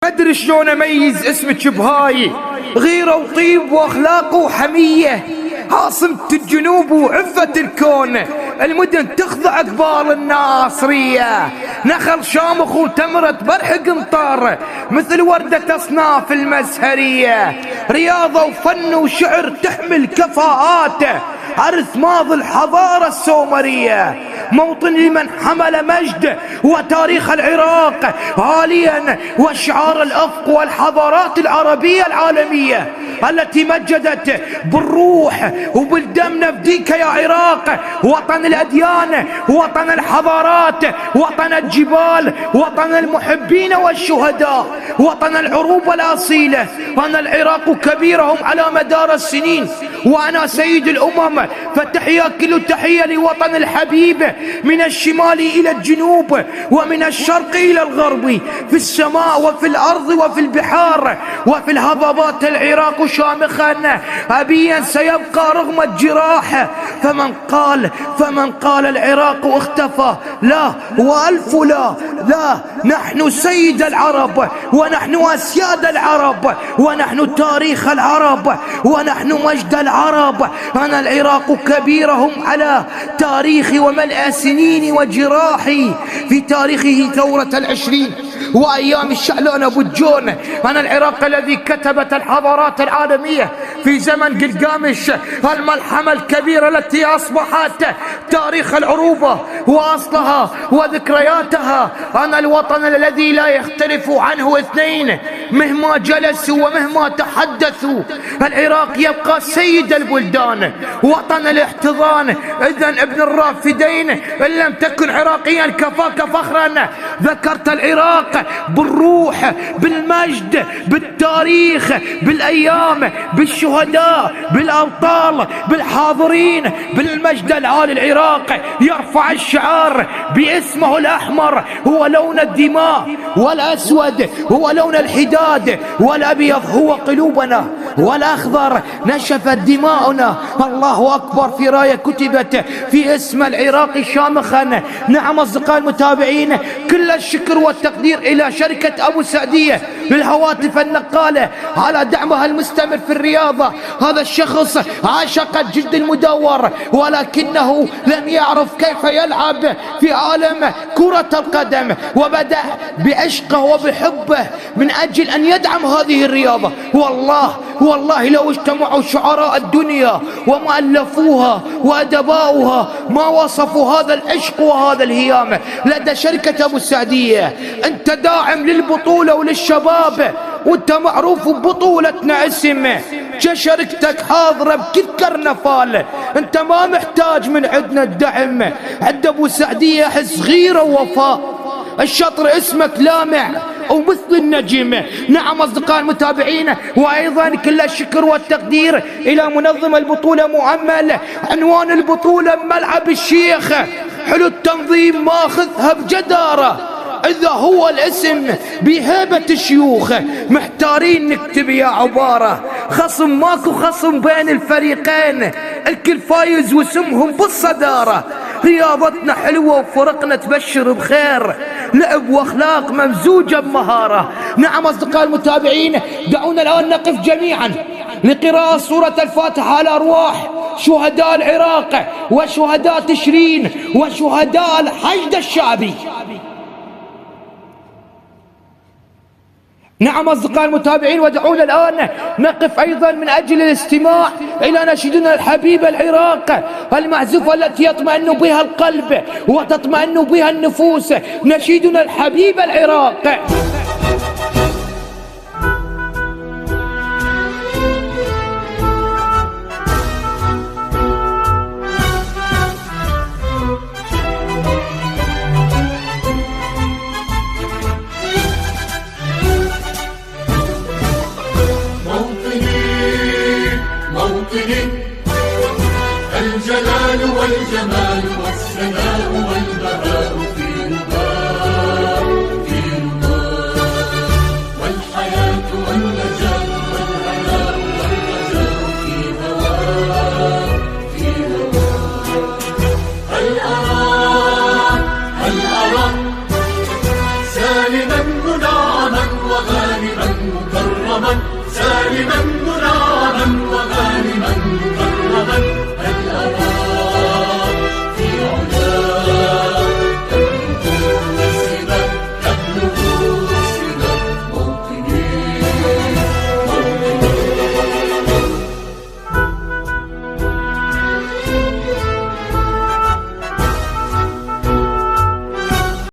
أدري شلون أميز اسمك بهاي، غيرة وطيب وأخلاق وحمية، عاصمة الجنوب وعفة الكون، المدن تخضع قبال الناصرية، نخل شامخ وتمرة برح قنطار مثل وردة أصناف المزهرية، رياضة وفن وشعر تحمل كفاءاته، عرث ماضي الحضارة السومرية، موطن لمن حمل مجد وتاريخ العراق عاليا وشعار الأفق والحضارات العربية العالمية التي مجدت بالروح وبالدم نفديك يا عراق، وطن الأديان، وطن الحضارات، وطن الجبال، وطن المحبين والشهداء، وطن العروبة الأصيلة. أنا العراق كبيرهم على مدار السنين، وأنا سيد الأمم، فتحيا كل تحية لوطن الحبيب من الشمال إلى الجنوب ومن الشرق إلى الغرب، في السماء وفي الأرض وفي البحار وفي الهضبات. العراق شامخا أبيا سيبقى رغم الجراح، فمن قال العراق اختفى، لا وألف لا، نحن سيد العرب، ونحن أسياد العرب، ونحن تاريخ العرب، ونحن مجد العرب. أنا العراق كبيرهم على تاريخي وملء سنيني وجراحي في تاريخه ثورة العشرين وأيام الشعلان أبو الجون. أنا العراق الذي كتبت الحضارات العالمية في زمن قلقامش الملحمة الكبيرة التي أصبحت تاريخ العروبة وأصلها وذكرياتها. أنا الوطن الذي لا يختلف عنه اثنين مهما جلسوا ومهما تحدثوا. العراق يبقى سيد البلدان، وطن الاحتضان. إذن ابن الرافدين إن لم تكن عراقيا كفاك فخرا. ذكرت العراق بالروح، بالمجد، بالتاريخ، بالأيام، بالشهداء، بالأبطال، بالحاضرين، بالمجد العالي. العراق يرفع الشعار باسمه الأحمر هو لون الدماء، والأسود هو لون الحداد، والأبيض هو قلوبنا، والأخضر نشفت دماؤنا. الله أكبر، في راية كتبت في اسم العراق شامخا. نعم أصدقائي المتابعين، كل الشكر والتقدير إلى شركة أبو سعدية للهواتف النقالة على دعمها المستمر في الرياضة. هذا الشخص عاشق الجلد المدور، ولكنه لم يعرف كيف يلعب في عالم كرة القدم، وبدأ بعشقه وبحبه من أجل أن يدعم هذه الرياضة. والله لو اجتمعوا شعراء الدنيا ومؤلفوها وأدباؤها ما وصفوا هذا العشق وهذا الهيام لدى شركة أبو السعدية. أنت داعم للبطولة وللشباب، وأنت معروف ببطولتنا اسم شركتك حاضرة بكل كرنفال. أنت ما محتاج من عندنا الدعم، عند أبو سعدية حس غيرة ووفاء. الشطر اسمك لامع ومثل النجم. نعم أصدقائي المتابعين، وأيضا كل الشكر والتقدير إلى منظم البطولة مؤمل. عنوان البطولة ملعب الشيخ، حلو التنظيم ماخذها بجدارة، إذا هو الاسم بهيبة الشيوخ. محتارين نكتب يا عبارة، خصم ماكو خصم بين الفريقين، الكل فايز واسمهم بالصدارة. رياضتنا حلوة وفرقنا تبشر بخير، لعب واخلاق ممزوجة بمهارة. نعم أصدقائي المتابعين، دعونا الآن نقف جميعا لقراءة سورة الفاتحة على أرواح شهداء العراق وشهداء تشرين وشهداء الحشد الشعبي. نعم أصدقائي المتابعين، ودعونا الآن نقف أيضا من أجل الاستماع إلى نشيدنا الحبيب العراق، المعزوفة التي يطمئن بها القلب وتطمئن بها النفوس. نشيدنا الحبيب العراق. الجلال والجمال والسناء والبهاء في رضا سالما مكرما سالما